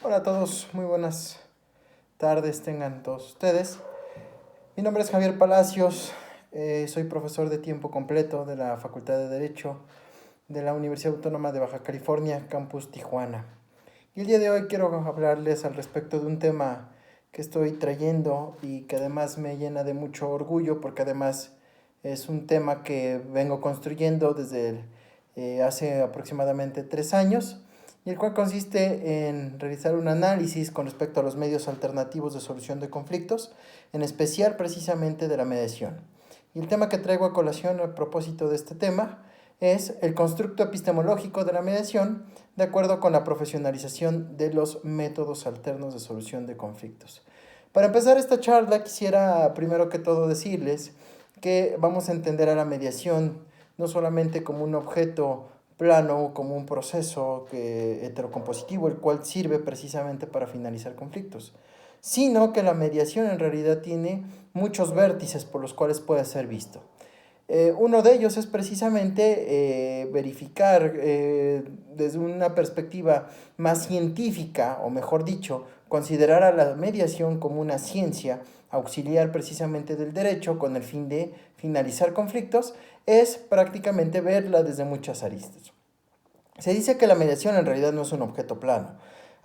Hola a todos, muy buenas tardes tengan todos ustedes. Mi nombre es Javier Palacios, soy profesor de tiempo completo de la Facultad de Derecho de la Universidad Autónoma de Baja California, Campus Tijuana. Y el día de hoy quiero hablarles al respecto de un tema que estoy trayendo y que además me llena de mucho orgullo porque además es un tema que vengo construyendo desde hace aproximadamente 3 años y el cual consiste en realizar un análisis con respecto a los medios alternativos de solución de conflictos, en especial precisamente de la mediación. Y el tema que traigo a colación a propósito de este tema es el constructo epistemológico de la mediación de acuerdo con la profesionalización de los métodos alternos de solución de conflictos. Para empezar esta charla quisiera primero que todo decirles que vamos a entender a la mediación no solamente como un objeto plano, como un proceso heterocompositivo, el cual sirve precisamente para finalizar conflictos, sino que la mediación en realidad tiene muchos vértices por los cuales puede ser visto. Uno de ellos es precisamente verificar desde una perspectiva más científica, o mejor dicho, considerar a la mediación como una ciencia auxiliar precisamente del derecho con el fin de finalizar conflictos, es prácticamente verla desde muchas aristas. Se dice que la mediación en realidad no es un objeto plano.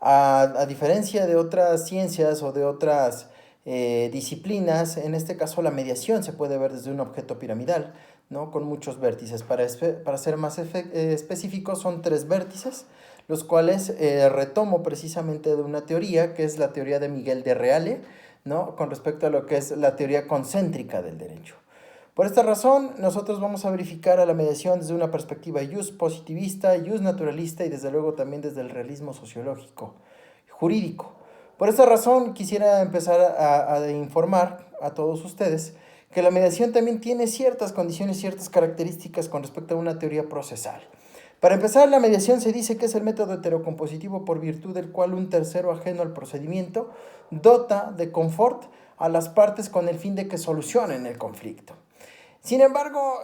A diferencia de otras ciencias o de otras disciplinas, en este caso la mediación se puede ver desde un objeto piramidal, ¿no? Con muchos vértices. Para ser más específicos, son 3 vértices, los cuales retomo precisamente de una teoría, que es la teoría de Miguel de Reale, ¿no? Con respecto a lo que es la teoría concéntrica del derecho. Por esta razón, nosotros vamos a verificar a la mediación desde una perspectiva jus positivista, jus naturalista y desde luego también desde el realismo sociológico, jurídico. Por esta razón, quisiera empezar a informar a todos ustedes que la mediación también tiene ciertas condiciones, ciertas características con respecto a una teoría procesal. Para empezar, la mediación se dice que es el método heterocompositivo por virtud del cual un tercero ajeno al procedimiento dota de confort a las partes con el fin de que solucionen el conflicto. Sin embargo,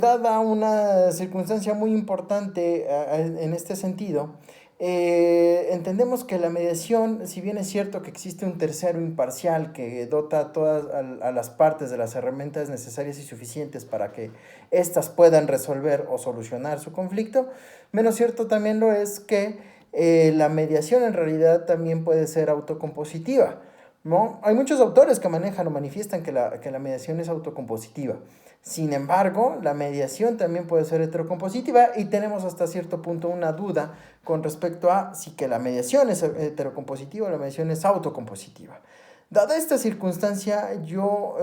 dada una circunstancia muy importante en este sentido, entendemos que la mediación, si bien es cierto que existe un tercero imparcial que dota a todas a las partes de las herramientas necesarias y suficientes para que éstas puedan resolver o solucionar su conflicto, menos cierto también lo es que la mediación en realidad también puede ser autocompositiva, ¿no? Hay muchos autores que manejan o manifiestan que la mediación es autocompositiva. Sin embargo, la mediación también puede ser heterocompositiva y tenemos hasta cierto punto una duda con respecto a si que la mediación es heterocompositiva o la mediación es autocompositiva. Dada esta circunstancia, yo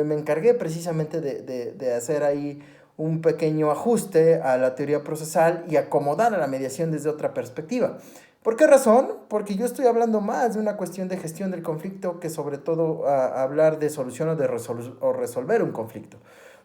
me encargué precisamente de hacer ahí un pequeño ajuste a la teoría procesal y acomodar a la mediación desde otra perspectiva. ¿Por qué razón? Porque yo estoy hablando más de una cuestión de gestión del conflicto que sobre todo hablar de solución o resolver un conflicto.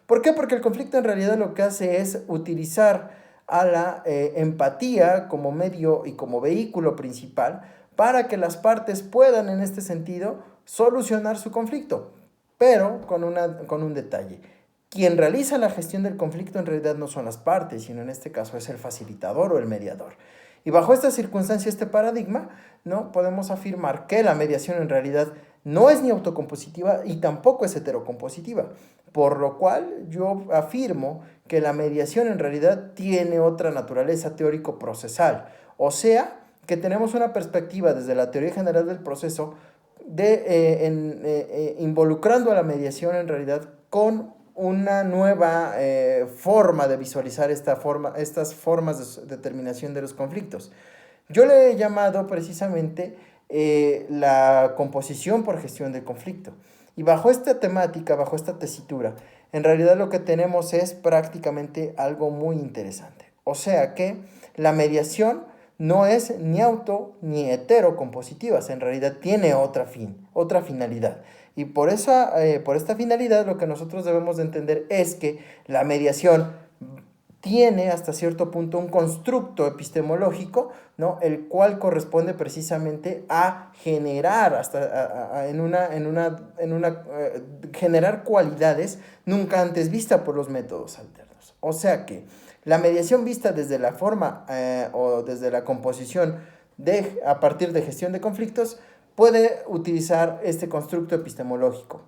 ¿Por qué? Porque el conflicto en realidad lo que hace es utilizar a la empatía como medio y como vehículo principal para que las partes puedan en este sentido solucionar su conflicto, pero con un detalle. Quien realiza la gestión del conflicto en realidad no son las partes, sino en este caso es el facilitador o el mediador. Y bajo esta circunstancia, este paradigma, ¿no? Podemos afirmar que la mediación en realidad no es ni autocompositiva y tampoco es heterocompositiva. Por lo cual yo afirmo que la mediación en realidad tiene otra naturaleza teórico-procesal. O sea, que tenemos una perspectiva desde la teoría general del proceso involucrando a la mediación en realidad con una nueva forma de visualizar estas formas de determinación de los conflictos. Yo le he llamado precisamente la composición por gestión del conflicto. Y bajo esta temática, bajo esta tesitura, en realidad lo que tenemos es prácticamente algo muy interesante. O sea que la mediación no es ni auto ni heterocompositiva, en realidad tiene otra finalidad. Y por esta finalidad lo que nosotros debemos de entender es que la mediación tiene hasta cierto punto un constructo epistemológico, ¿no? El cual corresponde precisamente a generar generar cualidades nunca antes vistas por los métodos alternos. O sea que la mediación vista desde la forma o desde la composición a partir de gestión de conflictos, puede utilizar este constructo epistemológico.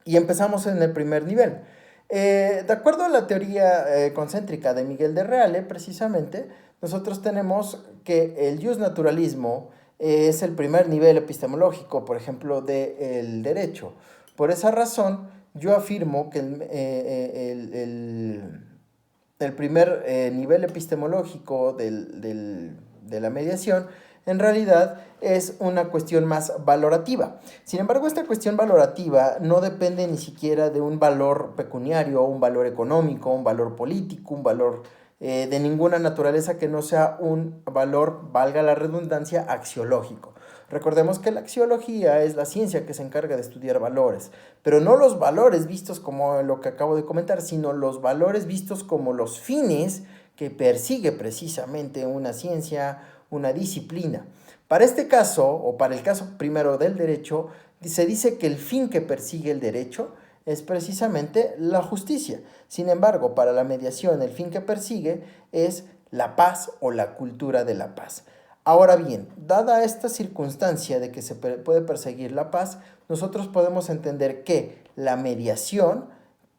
Y empezamos en el primer nivel. De acuerdo a la teoría concéntrica de Miguel de Reale, precisamente, nosotros tenemos que el iusnaturalismo es el primer nivel epistemológico, por ejemplo, del derecho. Por esa razón, yo afirmo que el primer nivel epistemológico de la mediación en realidad es una cuestión más valorativa. Sin embargo, esta cuestión valorativa no depende ni siquiera de un valor pecuniario, un valor económico, un valor político, un valor de ninguna naturaleza que no sea un valor, valga la redundancia, axiológico. Recordemos que la axiología es la ciencia que se encarga de estudiar valores, pero no los valores vistos como lo que acabo de comentar, sino los valores vistos como los fines que persigue precisamente una ciencia, una disciplina. Para este caso, o para el caso primero del derecho, se dice que el fin que persigue el derecho es precisamente la justicia. Sin embargo, para la mediación, el fin que persigue es la paz o la cultura de la paz. Ahora bien, dada esta circunstancia de que se puede perseguir la paz, nosotros podemos entender que la mediación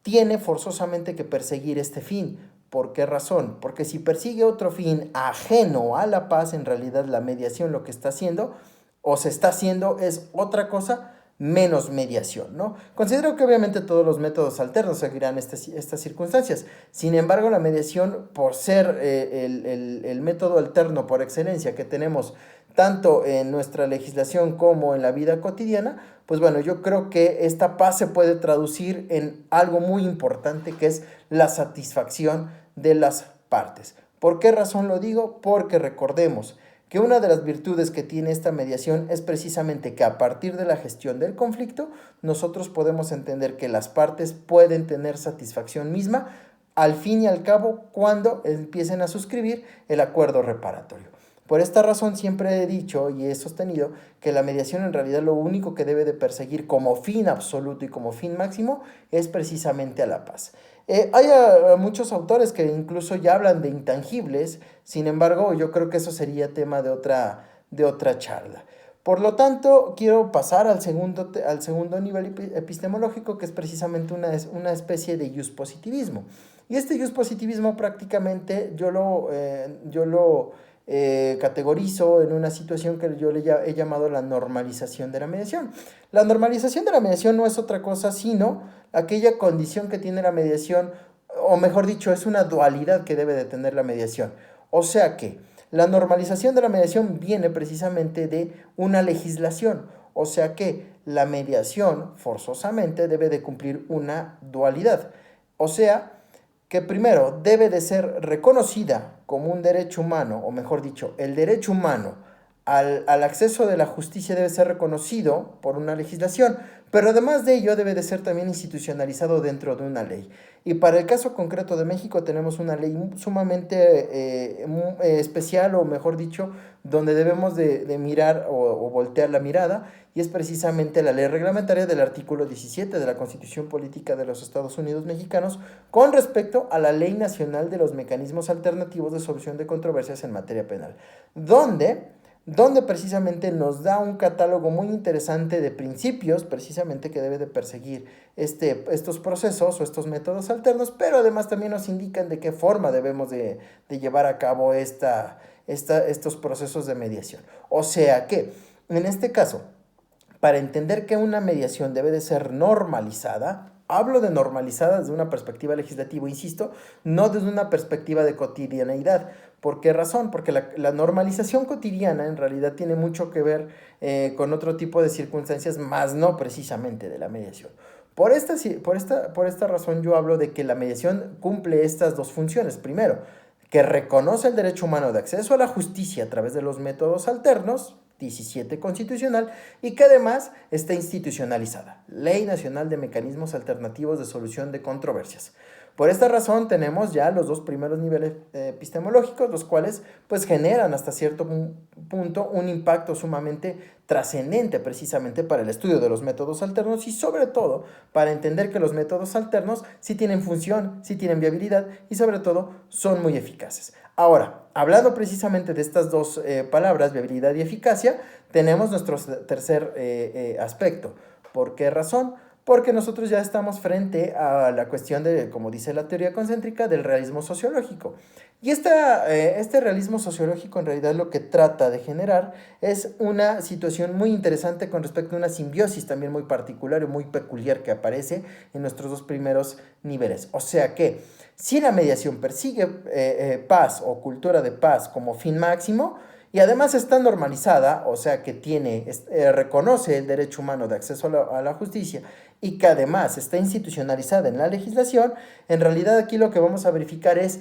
tiene forzosamente que perseguir este fin. ¿Por qué razón? Porque si persigue otro fin ajeno a la paz, en realidad la mediación lo que está haciendo o se está haciendo es otra cosa menos mediación, ¿no? Considero que obviamente todos los métodos alternos seguirán estas circunstancias. Sin embargo, la mediación, por ser el método alterno por excelencia que tenemos tanto en nuestra legislación como en la vida cotidiana, pues bueno, yo creo que esta paz se puede traducir en algo muy importante, que es la satisfacción de las partes. ¿Por qué razón lo digo? Porque recordemos que una de las virtudes que tiene esta mediación es precisamente que a partir de la gestión del conflicto, nosotros podemos entender que las partes pueden tener satisfacción misma al fin y al cabo cuando empiecen a suscribir el acuerdo reparatorio. Por esta razón siempre he dicho y he sostenido que la mediación en realidad lo único que debe de perseguir como fin absoluto y como fin máximo es precisamente a la paz. Hay muchos autores que incluso ya hablan de intangibles, sin embargo yo creo que eso sería tema de otra charla. Por lo tanto, quiero pasar al segundo nivel epistemológico, que es precisamente una especie de positivismo. Y este positivismo prácticamente yo lo categorizo en una situación que yo he llamado la normalización de la mediación. La normalización de la mediación no es otra cosa sino aquella condición que tiene la mediación, o mejor dicho, es una dualidad que debe de tener la mediación. O sea que la normalización de la mediación viene precisamente de una legislación. O sea que la mediación forzosamente debe de cumplir una dualidad. O sea que primero debe de ser reconocida como un derecho humano, o mejor dicho, el derecho humano al acceso de la justicia debe ser reconocido por una legislación, pero además de ello debe de ser también institucionalizado dentro de una ley. Y para el caso concreto de México tenemos una ley sumamente especial, o mejor dicho, donde debemos de mirar o voltear la mirada, y es precisamente la ley reglamentaria del artículo 17 de la Constitución Política de los Estados Unidos Mexicanos con respecto a la Ley Nacional de los Mecanismos Alternativos de Solución de Controversias en Materia Penal, donde precisamente nos da un catálogo muy interesante de principios precisamente que debe de perseguir estos procesos o estos métodos alternos, pero además también nos indican de qué forma debemos de llevar a cabo estos procesos de mediación. O sea que, en este caso, para entender que una mediación debe de ser normalizada, hablo de normalizada desde una perspectiva legislativa, insisto, no desde una perspectiva de cotidianeidad. ¿Por qué razón? Porque la normalización cotidiana en realidad tiene mucho que ver con otro tipo de circunstancias, más no precisamente de la mediación. Por esta razón yo hablo de que la mediación cumple estas dos funciones. Primero, que reconoce el derecho humano de acceso a la justicia a través de los métodos alternos, 17 constitucional, y que además está institucionalizada, Ley Nacional de Mecanismos Alternativos de Solución de Controversias. Por esta razón tenemos ya los dos primeros niveles epistemológicos, los cuales pues generan hasta cierto punto, un impacto sumamente trascendente precisamente para el estudio de los métodos alternos y sobre todo para entender que los métodos alternos sí tienen función, sí tienen viabilidad y sobre todo son muy eficaces. Ahora, hablando precisamente de estas dos palabras, viabilidad y eficacia, tenemos nuestro tercer aspecto. ¿Por qué razón? Porque nosotros ya estamos frente a la cuestión de, como dice la teoría concéntrica, del realismo sociológico. Y este realismo sociológico en realidad lo que trata de generar es una situación muy interesante con respecto a una simbiosis también muy particular y muy peculiar que aparece en nuestros dos primeros niveles. O sea que si la mediación persigue paz o cultura de paz como fin máximo, y además está normalizada, o sea que reconoce el derecho humano de acceso a la justicia y que además está institucionalizada en la legislación, en realidad aquí lo que vamos a verificar es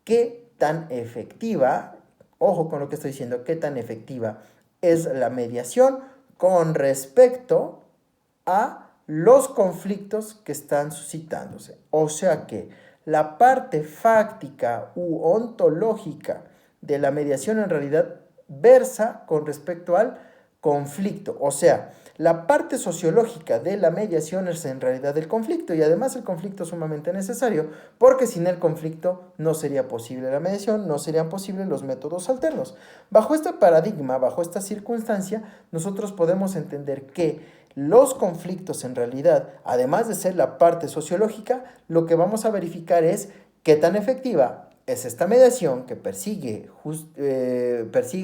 qué tan efectiva, ojo con lo que estoy diciendo, qué tan efectiva es la mediación con respecto a los conflictos que están suscitándose. O sea que la parte fáctica u ontológica de la mediación en realidad versa con respecto al conflicto. O sea, la parte sociológica de la mediación es en realidad el conflicto y además el conflicto es sumamente necesario porque sin el conflicto no sería posible la mediación, no serían posibles los métodos alternos. Bajo este paradigma, bajo esta circunstancia, nosotros podemos entender que los conflictos en realidad, además de ser la parte sociológica, lo que vamos a verificar es qué tan efectiva es esta mediación que persigue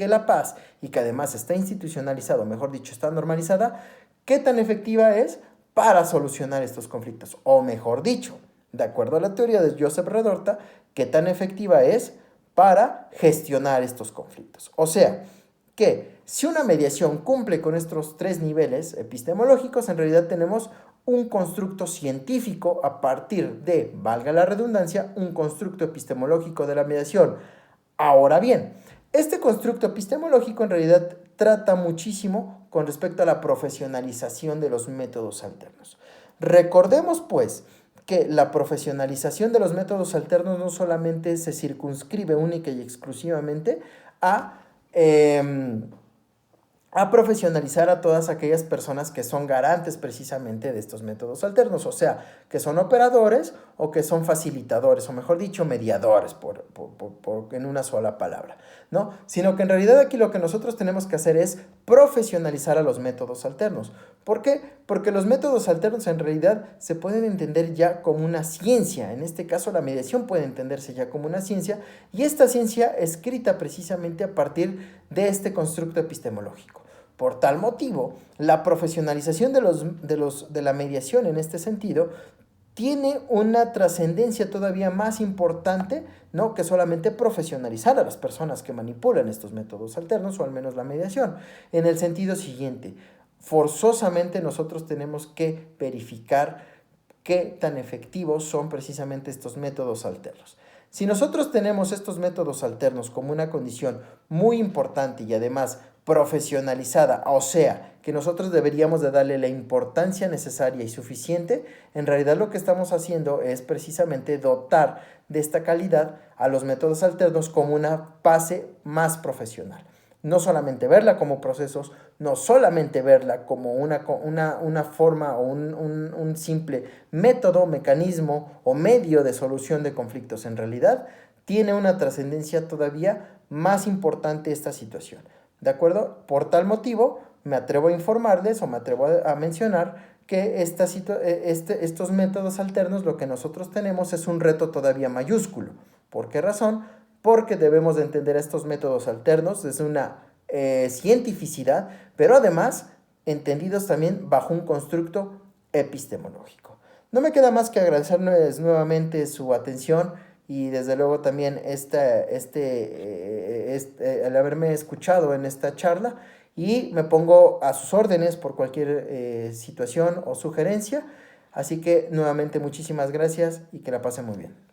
la paz y que además está institucionalizada, o mejor dicho, está normalizada, qué tan efectiva es para solucionar estos conflictos. O mejor dicho, de acuerdo a la teoría de Joseph Redorta, qué tan efectiva es para gestionar estos conflictos. O sea, que si una mediación cumple con estos tres niveles epistemológicos, en realidad tenemos un constructo científico a partir de, valga la redundancia, un constructo epistemológico de la mediación. Ahora bien, este constructo epistemológico en realidad trata muchísimo con respecto a la profesionalización de los métodos alternos. Recordemos, pues, que la profesionalización de los métodos alternos no solamente se circunscribe única y exclusivamente a profesionalizar a todas aquellas personas que son garantes precisamente de estos métodos alternos, o sea, que son operadores o que son facilitadores, o mejor dicho, mediadores, en una sola palabra, ¿no? Sino que en realidad aquí lo que nosotros tenemos que hacer es profesionalizar a los métodos alternos. ¿Por qué? Porque los métodos alternos en realidad se pueden entender ya como una ciencia, en este caso la mediación puede entenderse ya como una ciencia, y esta ciencia escrita precisamente a partir de este constructo epistemológico. Por tal motivo, la profesionalización de la mediación en este sentido tiene una trascendencia todavía más importante, ¿no?, que solamente profesionalizar a las personas que manipulan estos métodos alternos, o al menos la mediación, en el sentido siguiente: forzosamente nosotros tenemos que verificar qué tan efectivos son precisamente estos métodos alternos. Si nosotros tenemos estos métodos alternos como una condición muy importante y además profesionalizada, o sea, que nosotros deberíamos de darle la importancia necesaria y suficiente, en realidad lo que estamos haciendo es precisamente dotar de esta calidad a los métodos alternos como una base más profesional. No solamente verla como procesos, no solamente verla como una forma o un simple método, mecanismo o medio de solución de conflictos. En realidad, tiene una trascendencia todavía más importante esta situación. ¿De acuerdo? Por tal motivo, me atrevo a informarles o me atrevo a mencionar que estos métodos alternos, lo que nosotros tenemos es un reto todavía mayúsculo. ¿Por qué razón? Porque debemos de entender estos métodos alternos desde una cientificidad, pero además entendidos también bajo un constructo epistemológico. No me queda más que agradecerles nuevamente su atención y desde luego también el haberme escuchado en esta charla, y me pongo a sus órdenes por cualquier situación o sugerencia. Así que nuevamente muchísimas gracias y que la pasen muy bien.